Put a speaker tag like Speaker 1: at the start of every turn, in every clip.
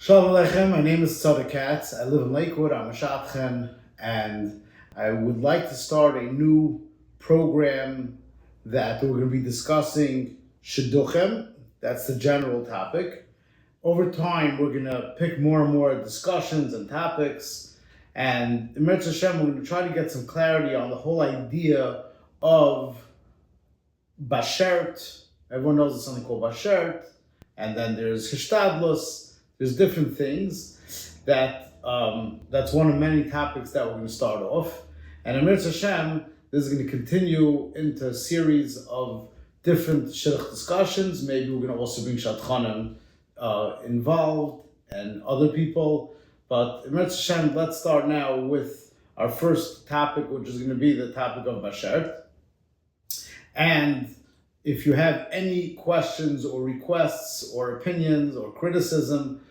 Speaker 1: Shalom Aleichem, my name is Tzodek Katz. I live in Lakewood, I'm a shadchan, and I would like to start a new program that we're going to be discussing Shidduchim. That's the general topic. Over time, we're going to pick more and more discussions and topics, and in Mirz Hashem, we're going to try to get some clarity on the whole idea of Bashert. Everyone knows there's something called Bashert, and then there's Hishtadlus. There's different things that's one of many topics that we're going to start off. And in Mirz Hashem, this is going to continue into a series of different Shidduch discussions. Maybe we're going to also bring shadchanim involved and other people. But in Mirz Hashem, let's start now with our first topic, which is going to be the topic of Bashert. And if you have any questions or requests or opinions or criticism,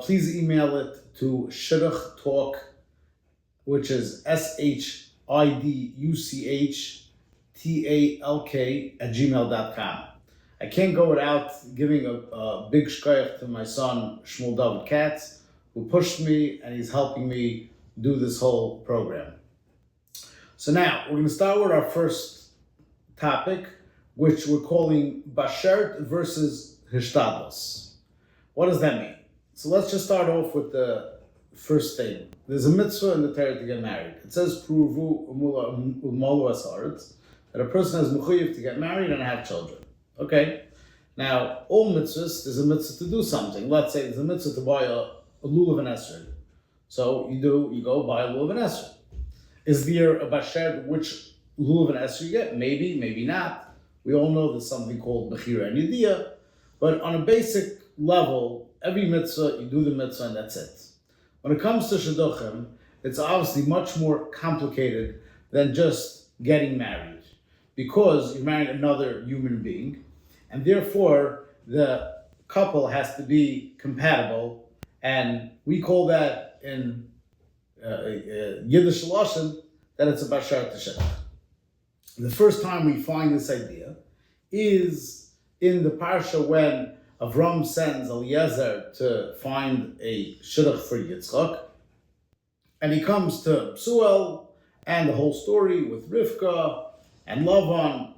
Speaker 1: please email it to Shidduch Talk, which is SHIDDUCHTALK @gmail.com. I can't go without giving a big shkoyach to my son, Shmuel David Katz, who pushed me and he's helping me do this whole program. So now, we're going to start with our first topic, which we're calling Bashert versus Hishtadlus. What does that mean? So let's just start off with the first thing. There's a mitzvah in the Torah to get married. It says Pruvu Umalu Asaretz, that a person has mechuyev to get married and have children. Okay? Now, all mitzvahs, there's a mitzvah to do something. Let's say there's a mitzvah to buy a lulav and esrog. So you go buy a lulav and esrog. Is there a Bashert which lulav and esrog you get? Maybe, maybe not. We all know there's something called Bechira and Yediyah, but on a basic level, every mitzvah, you do the mitzvah and that's it. When it comes to Shidduchim, it's obviously much more complicated than just getting married, because you're marrying another human being, and therefore the couple has to be compatible, and we call that in Yiddish Lashon that it's a Bashert Shidduch. The first time we find this idea is in the parsha when Avram sends Eliezer to find a shidduch for Yitzchak, and he comes to Psuel and the whole story with Rivka and Lavan.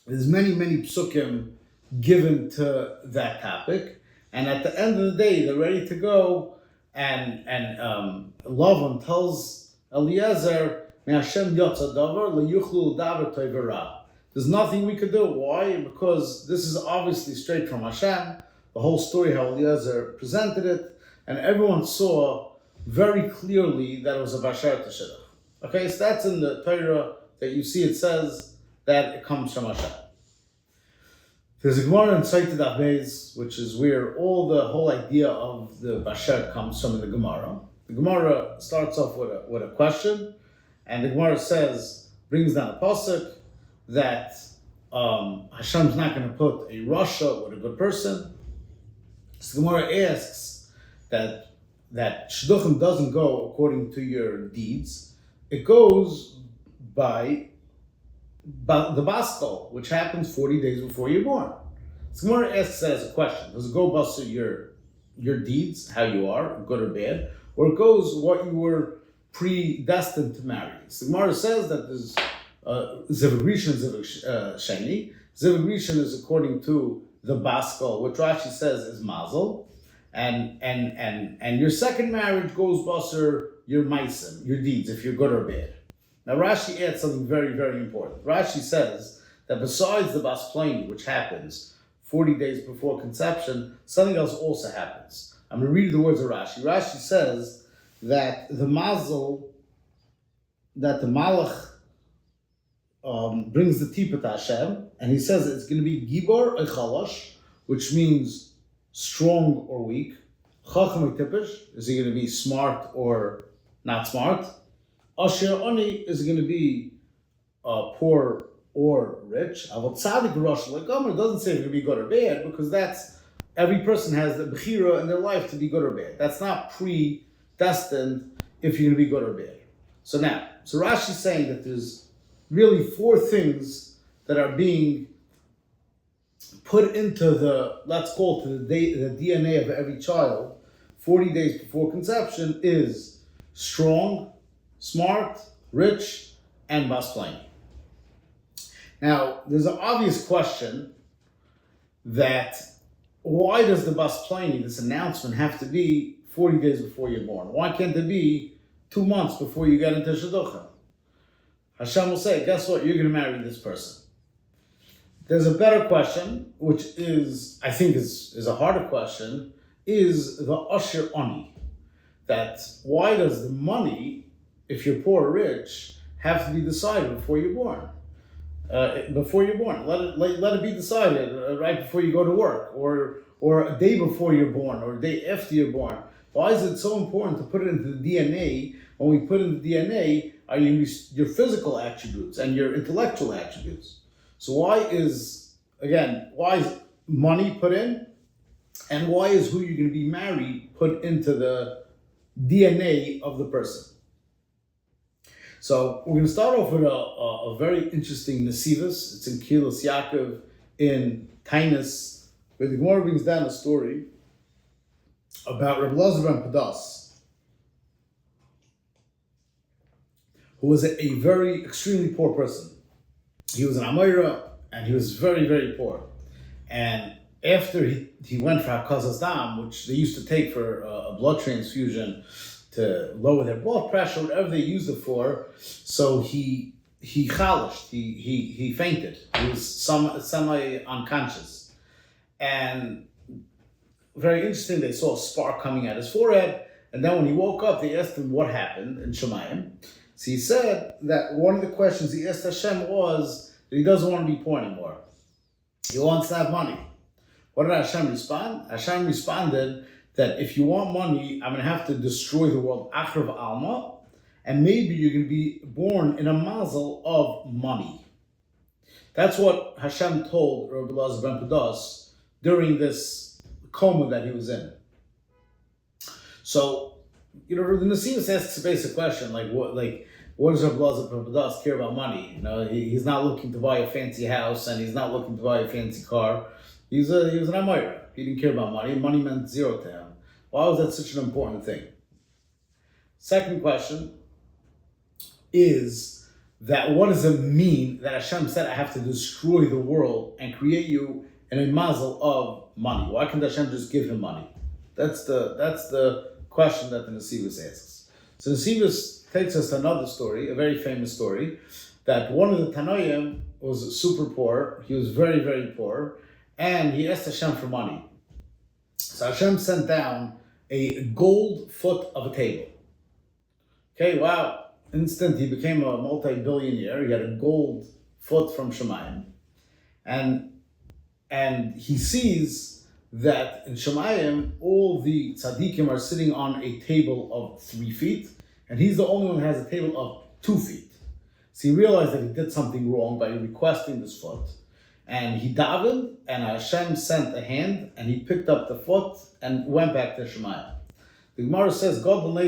Speaker 1: There's many psukim given to that topic, and at the end of the day, they're ready to go, and Lavan tells Eliezer, there's nothing we could do. Why? Because this is obviously straight from Hashem. The whole story, how Eliezer presented it, and everyone saw very clearly that it was a Bashert Shidduch. Okay, so that's in the Torah that you see. It says that it comes from Hashem. There's a Gemara in Sotah Daf Beis, which is where all the whole idea of the Bashert comes from in the Gemara. The Gemara starts off with a question. And the Gemara brings down a pasuk that Hashem's not going to put a rasha with a good person. So the Gemara asks that Shidduchim doesn't go according to your deeds. It goes by the Baskel, which happens 40 days before you're born. So the Gemara asks that as a question. Does it go by your deeds, how you are, good or bad, or it goes what you were predestined to marry? So the Gemara says that there's Zivug Rishon, Zivug Sheni. Zivug Rishon is according to the Baskel, which Rashi says is Mazel, and your second marriage goes Basar, your Maisim, your deeds, if you're good or bad. Now Rashi adds something very, very important. Rashi says that besides the Bas Plani, which happens 40 days before conception, something else also happens. I'm going to read the words of Rashi. Rashi says that the mazel, that the malach brings the tippah to Hashem, and he says it's going to be gibor or chalash, which means strong or weak. Chacham or tippish, is he going to be smart or not smart? Asher ani, is going to be poor or rich. Avot tzadik rosh legomer doesn't say it's going to be good or bad, because that's every person has the bechira in their life to be good or bad. That's not predestined if you're going to be good or bad. So Rashi is saying that there's really four things that are being put into the, let's call it the DNA of every child 40 days before conception is strong, smart, rich, and bas plani. Now, there's an obvious question that why does the bas plani, this announcement, have to be 40 days before you're born? Why can't it be 2 months before you get into Shidduch? Hashem will say, guess what? You're going to marry this person. There's a better question, which is, I think is a harder question, is the Asher Ani. That why does the money, if you're poor or rich, have to be decided before you're born? Let it be decided right before you go to work, or a day before you're born, or a day after you're born. Why is it so important to put it into the DNA? When we put in the DNA, are your physical attributes and your intellectual attributes. So why is money put in, and why is who you're going to be married put into the DNA of the person? So we're going to start off with a very interesting Nesivus. It's in Kilos Yaakov in Tainus, where the Gemara brings down a story about Reb Elazar ben Padas, who was a very extremely poor person. He was an Amoira, and he was very, very poor. And after he went for Hakazas Dam, which they used to take for a blood transfusion to lower their blood pressure, whatever they used it for, so he chalished, he fainted. He was semi-unconscious. And very interesting, they saw a spark coming out his forehead, and then when he woke up, they asked him what happened in Shemayim. So he said that one of the questions he asked Hashem was that he doesn't want to be poor anymore. He wants to have money. What did Hashem respond? Hashem responded that if you want money, I'm going to have to destroy the world, Achrav Alma, and maybe you're going to be born in a mazel of money. That's what Hashem told Rabbi Elazar ben Padas during this coma that he was in. So, the Nesivus asks a basic question, what does Rabbi Elazar ben Padas care about money? He's not looking to buy a fancy house, and he's not looking to buy a fancy car. He was an Amoira. He didn't care about money. Money meant zero to him. Why was that such an important thing? Second question is that what does it mean that Hashem said I have to destroy the world and create you in a mazel of money? Why can't Hashem just give him money? That's the question that the Nesivus asks. So Nesivus takes us to another story, a very famous story, that one of the Tanoim was super poor. He was very, very poor, and he asked Hashem for money. So Hashem sent down a gold foot of a table. Okay, wow. Instant, he became a multi-billionaire. He had a gold foot from Shemayim. And he sees that in Shemayim, all the tzaddikim are sitting on a table of 3 feet, and he's the only one who has a table of 2 feet. So he realized that he did something wrong by requesting this foot. And he davened, and Hashem sent a hand, and he picked up the foot and went back to Shemayim. The Gemara says, God why?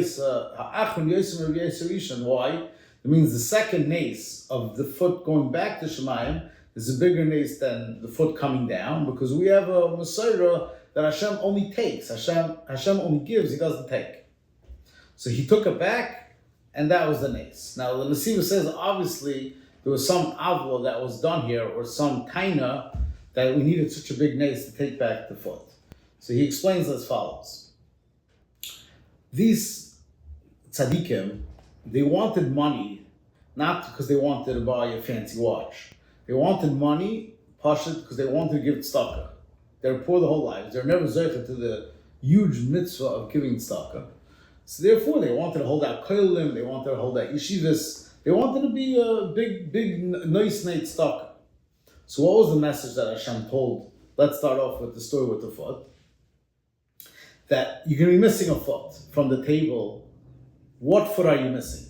Speaker 1: It means the second nace of the foot going back to Shemayim is a bigger nace than the foot coming down, because we have a Messiah that Hashem only takes. Hashem only gives, he doesn't take. So he took it back, and that was the nace. Now the Nesivus says, obviously, there was some avla that was done here, or some taina, that we needed such a big nace to take back the foot. So he explains as follows. These tzaddikim, they wanted money, not because they wanted to buy a fancy watch. They wanted money, Bashert, because they wanted to give tzedakah. They were poor the whole lives. They were never zeicher to the huge mitzvah of giving tzedakah. So therefore, they wanted to hold out kolim, they wanted to hold out yeshivas. They wanted to be a big, nice night tzedakah. So what was the message that Hashem told? Let's start off with the story with the foot. That you're going to be missing a foot from the table. What foot are you missing?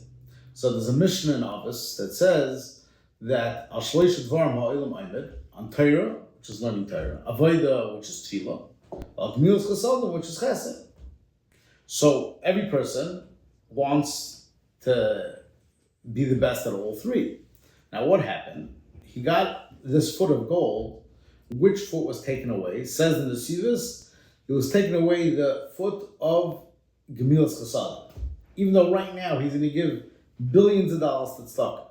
Speaker 1: So there's a Mishnah in Avos that says that on Torah, which is learning Torah, Avodah, which is Tefillah, Gemilas Chasadim, which is Chesed. So every person wants to be the best at all three. Now what happened? He got this foot of gold. Which foot was taken away? Says in the Sivas It was taking away the foot of Gemilas Chesed. Even though right now he's going to give billions of dollars to tzedakah.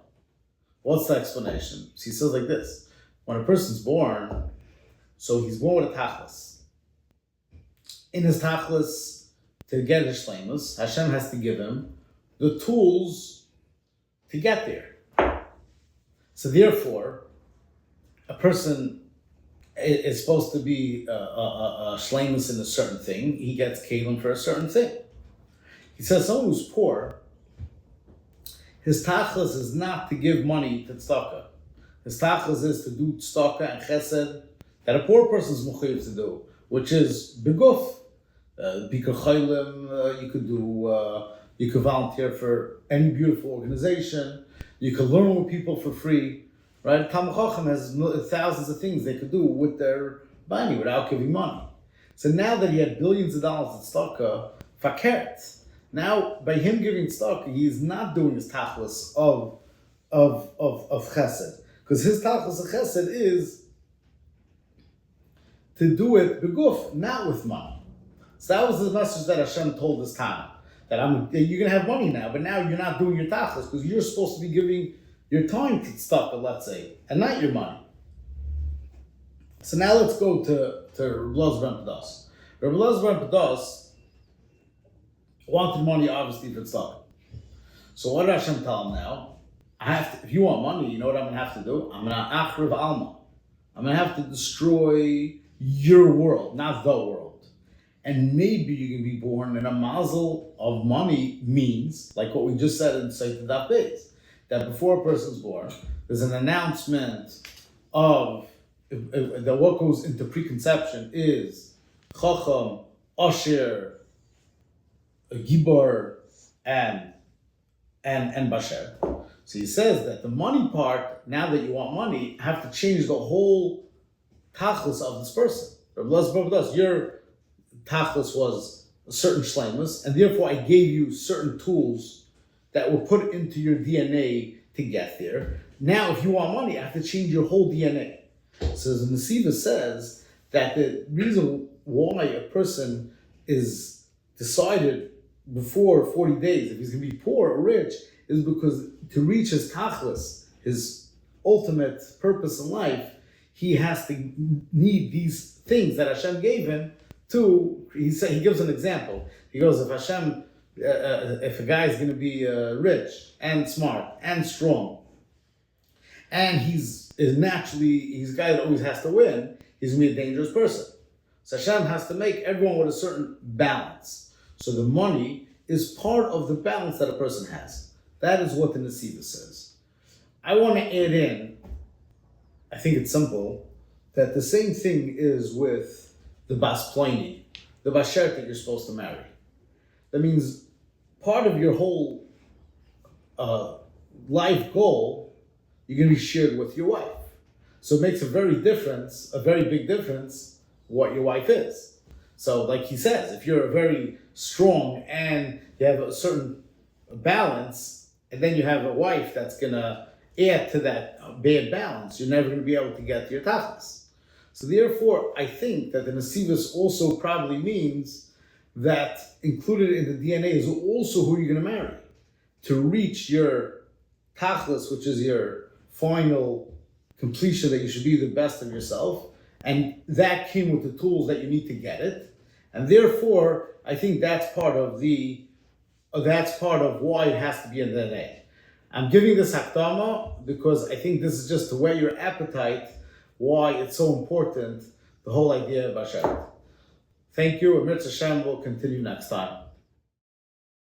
Speaker 1: What's the explanation? So he says like this: when a person's born, so he's born with a tachlis. In his tachlis, to get his shleimus, Hashem has to give him the tools to get there. So therefore, a person is supposed to be a shleimus in a certain thing. He gets kelim for a certain thing. He says someone who's poor, his tachlis is not to give money to tzedakah. His tachlis is to do tzedakah and chesed that a poor person is mechuyev to do, which is beguf. Bikar chaylim, you could volunteer for any beautiful organization. You could learn with people for free, right? Talmid Chacham has thousands of things they could do with their money without giving money. So now that he had billions of dollars in tzedakah, fakert. Now by him giving tzedakah, he is not doing his tachlis of chesed, because his tachlis of chesed is to do it beguf, not with money. So that was the message that Hashem told his Tana, that you're going to have money now, but now you're not doing your tachlis because you're supposed to be giving your time to tzedakah, let's say, and not your money. So now let's go to Rabbi Elazar ben Padas. Rabbi Elazar ben Padas wanted money, obviously, for tzedakah. So what did Hashem tell him now? If you want money, you know what I'm going to have to do? I'm going to achriv alma. I'm going to have to destroy your world, not the world. And maybe you can be born in a mazel of money means, like what we just said in Sefer Daf Beis, that before a person's born, there's an announcement of that what goes into preconception is Chacham, Asher, Gibor, and Bashert. So he says that the money part, now that you want money, have to change the whole tachlis of this person. Rabbi Elazar ben Padas, your tachlis was a certain shleimus, and therefore I gave you certain tools that were put into your DNA to get there. Now, if you want money, I have to change your whole DNA. So the Nesiva says that the reason why a person is decided before 40 days if he's going to be poor or rich is because to reach his tachlis, his ultimate purpose in life, he has to need these things that Hashem gave him. He gives an example. He goes, if Hashem, if a guy is going to be rich and smart and strong, and he's a guy that always has to win, he's going to be a dangerous person. So Hashem has to make everyone with a certain balance. So the money is part of the balance that a person has. That is what the Nesiva says. I want to add in, I think it's simple, that the same thing is with the Bas Pliny, the Bashert that you're supposed to marry. That means part of your whole life goal, you're going to be shared with your wife. So it makes a very big difference, what your wife is. So like he says, if you're very strong and you have a certain balance, and then you have a wife that's going to add to that bad balance, you're never going to be able to get to your tachlis. So therefore, I think that the Nesivus also probably means that included in the DNA is also who you're going to marry. To reach your tachlis, which is your final completion, that you should be the best of yourself, and that came with the tools that you need to get it. And therefore, I think that's part of why it has to be in the DNA. I'm giving this hakdama because I think this is just to weigh your appetite, why it's so important, the whole idea of Bashert. Thank you, and Mitzvah Hashem will continue next time.